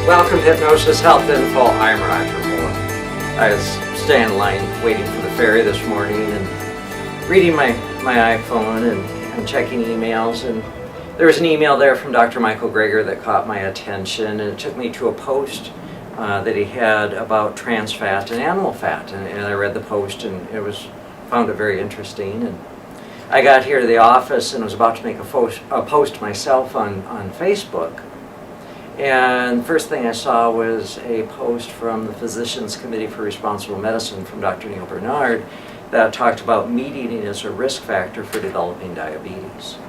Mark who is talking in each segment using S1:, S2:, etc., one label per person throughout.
S1: Welcome to Hypnosis Health Info. I'm Roger Moore. I was staying in line waiting for the ferry this morning and reading my iPhone and checking emails, and there was an email there from Dr. Michael Greger that caught my attention, and it took me to a post that he had about trans fat and animal fat, and I read the post and found it very interesting. And I got here to the office and was about to make a post myself on Facebook. And the first thing I saw was a post from the Physicians Committee for Responsible Medicine from Dr. Neil Bernard that talked about meat eating as a risk factor for developing diabetes.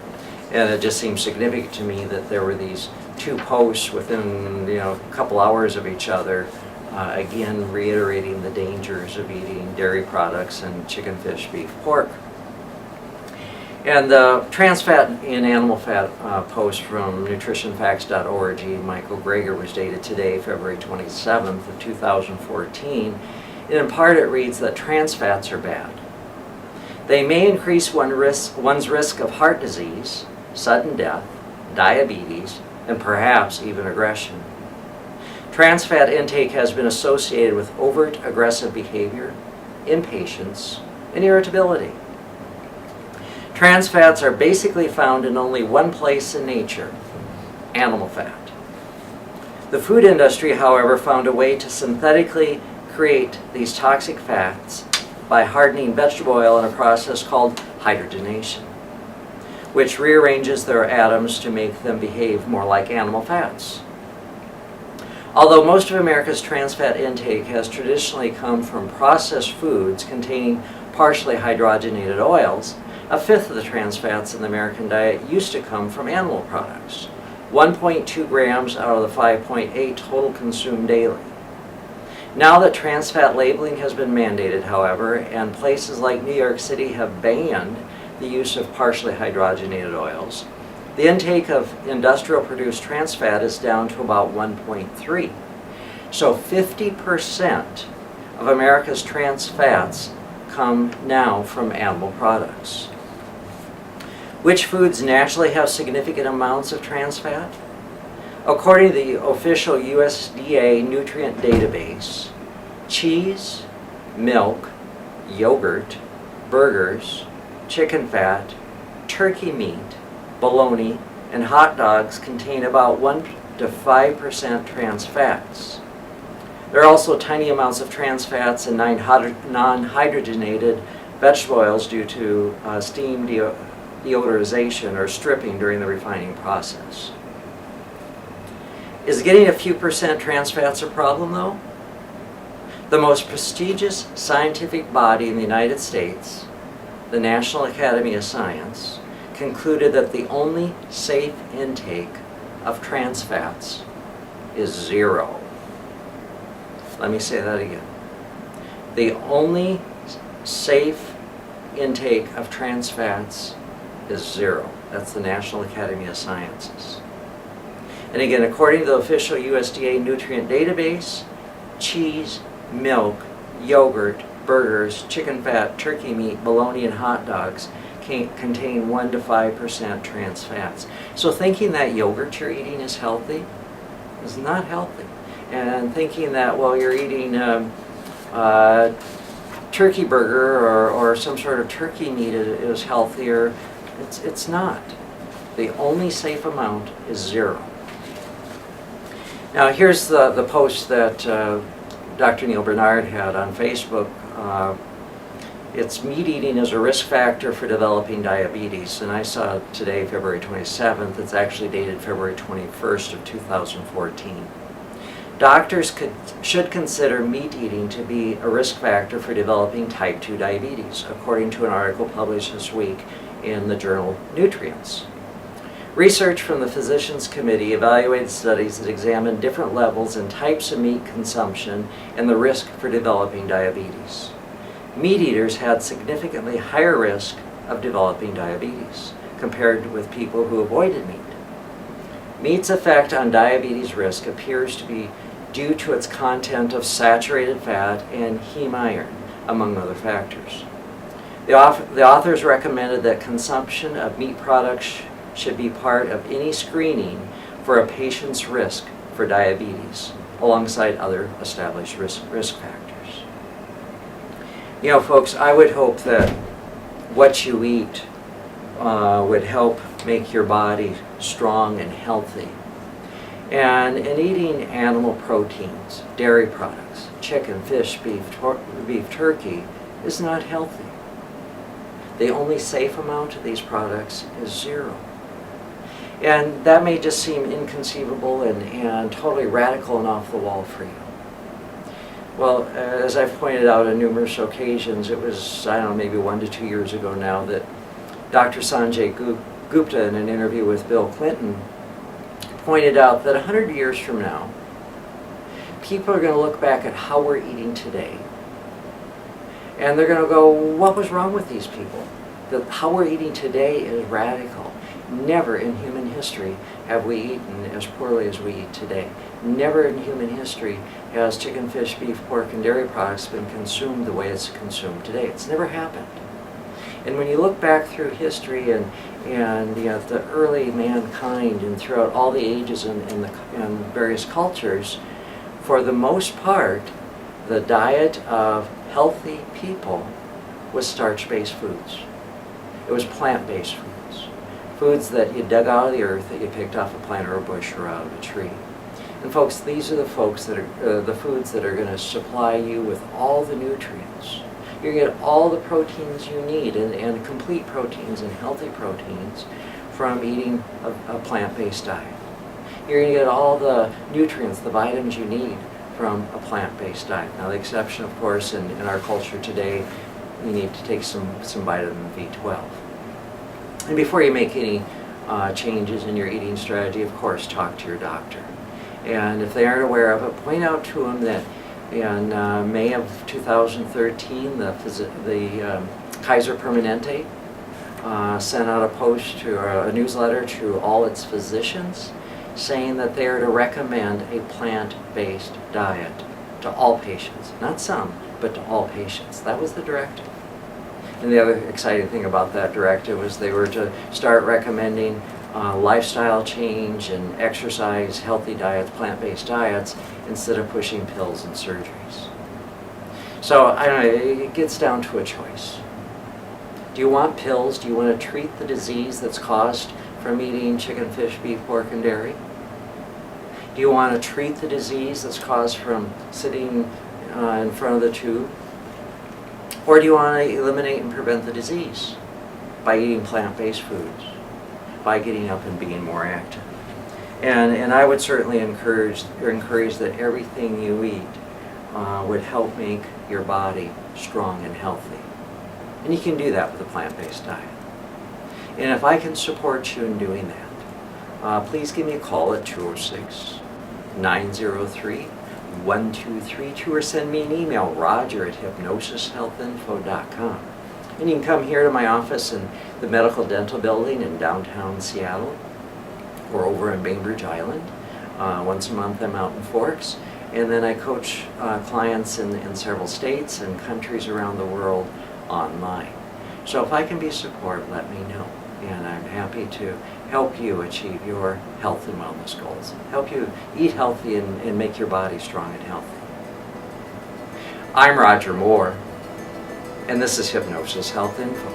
S1: And it just seemed significant to me that there were these two posts within a couple hours of each other, again reiterating the dangers of eating dairy products and chicken, fish, beef, pork. And the trans fat and animal fat post from nutritionfacts.org, Michael Greger, was dated today, February 27th of 2014. And in part it reads that trans fats are bad. They may increase one's risk of heart disease, sudden death, diabetes, and perhaps even aggression. Trans fat intake has been associated with overt aggressive behavior, impatience, and irritability. Trans fats are basically found in only one place in nature: animal fat. The food industry, however, found a way to synthetically create these toxic fats by hardening vegetable oil in a process called hydrogenation, which rearranges their atoms to make them behave more like animal fats. Although most of America's trans fat intake has traditionally come from processed foods containing partially hydrogenated oils, a fifth of the trans fats in the American diet used to come from animal products, 1.2 grams out of the 5.8 total consumed daily. Now that trans fat labeling has been mandated, however, and places like New York City have banned the use of partially hydrogenated oils, the intake of industrial-produced trans fat is down to about 1.3. So 50% of America's trans fats come now from animal products. Which foods naturally have significant amounts of trans fat? According to the official USDA nutrient database, cheese, milk, yogurt, burgers, chicken fat, turkey meat, bologna, and hot dogs contain about 1 to 5% trans fats. There are also tiny amounts of trans fats in non-hydrogenated vegetable oils due to steam deodorization or stripping during the refining process. Is getting a few percent trans fats a problem, though? The most prestigious scientific body in the United States, the National Academy of Science, concluded that the only safe intake of trans fats is 0. Let me say that again. The only safe intake of trans fats is 0. That's the National Academy of Sciences. And again, according to the official USDA nutrient database, cheese, milk, yogurt, burgers, chicken fat, turkey meat, bologna, and hot dogs contain 1 to 5% trans fats. So thinking that yogurt you're eating is healthy is not healthy. And thinking that, well, you're eating turkey burger or some sort of turkey meat is healthier, it's not. The only safe amount is 0. Now here's the post that Dr. Neil Bernard had on Facebook. It's meat eating as a risk factor for developing diabetes, and I saw it today, February 27th. It's actually dated February 21st of 2014. Doctors should consider meat eating to be a risk factor for developing type 2 diabetes, according to an article published this week in the journal Nutrients. Research from the Physicians Committee evaluated studies that examined different levels and types of meat consumption and the risk for developing diabetes. Meat eaters had significantly higher risk of developing diabetes compared with people who avoided meat. Meat's effect on diabetes risk appears to be due to its content of saturated fat and heme iron, among other factors. The authors recommended that consumption of meat products should be part of any screening for a patient's risk for diabetes, alongside other established risk factors. You know, folks, I would hope that what you eat would help make your body strong and healthy. And in eating animal proteins, dairy products, chicken, fish, beef, turkey, is not healthy. The only safe amount of these products is 0. And that may just seem inconceivable and totally radical and off the wall for you. Well, as I've pointed out on numerous occasions, it was, I don't know, maybe 1 to 2 years ago now, that Dr. Sanjay Gupta, in an interview with Bill Clinton, pointed out that 100 years from now, people are going to look back at how we're eating today, and they're going to go, what was wrong with these people? That how we're eating today is radical. Never in human history have we eaten as poorly as we eat today. Never in human history has chicken, fish, beef, pork, and dairy products been consumed the way it's consumed today. It's never happened. And when you look back through history and you know, the early mankind and throughout all the ages and various cultures, for the most part, the diet of healthy people was starch-based foods. It was plant-based foods. Foods that you dug out of the earth, that you picked off a plant or a bush or out of a tree. And folks, these are the foods that are going to supply you with all the nutrients. You're going to get all the proteins you need, and complete proteins and healthy proteins from eating a plant-based diet. You're going to get all the nutrients, the vitamins you need from a plant-based diet. Now, the exception, of course, in our culture today, you need to take some vitamin B12. And before you make any changes in your eating strategy, of course, talk to your doctor. And if they aren't aware of it, point out to them that in May of 2013, the Kaiser Permanente sent out a newsletter to all its physicians saying that they are to recommend a plant-based diet to all patients. Not some, but to all patients. That was the directive. And the other exciting thing about that directive was they were to start recommending lifestyle change and exercise, healthy diets, plant-based diets, instead of pushing pills and surgeries. So I don't know, it gets down to a choice. Do you want pills? Do you want to treat the disease that's caused from eating chicken, fish, beef, pork, and dairy? Do you want to treat the disease that's caused from sitting in front of the tube? Or do you want to eliminate and prevent the disease by eating plant-based foods, by getting up and being more active? And I would certainly encourage that everything you eat would help make your body strong and healthy. And you can do that with a plant-based diet. And if I can support you in doing that, please give me a call at 206-903-1232 or send me an email, roger@hypnosishealthinfo.com. And you can come here to my office in the Medical Dental Building in downtown Seattle, or over in Bainbridge Island. Once a month I'm out in Forks. And then I coach clients in several states and countries around the world online. So if I can be supportive, let me know. And I'm happy to help you achieve your health and wellness goals. Help you eat healthy and make your body strong and healthy. I'm Roger Moore, and this is Hypnosis Health Info.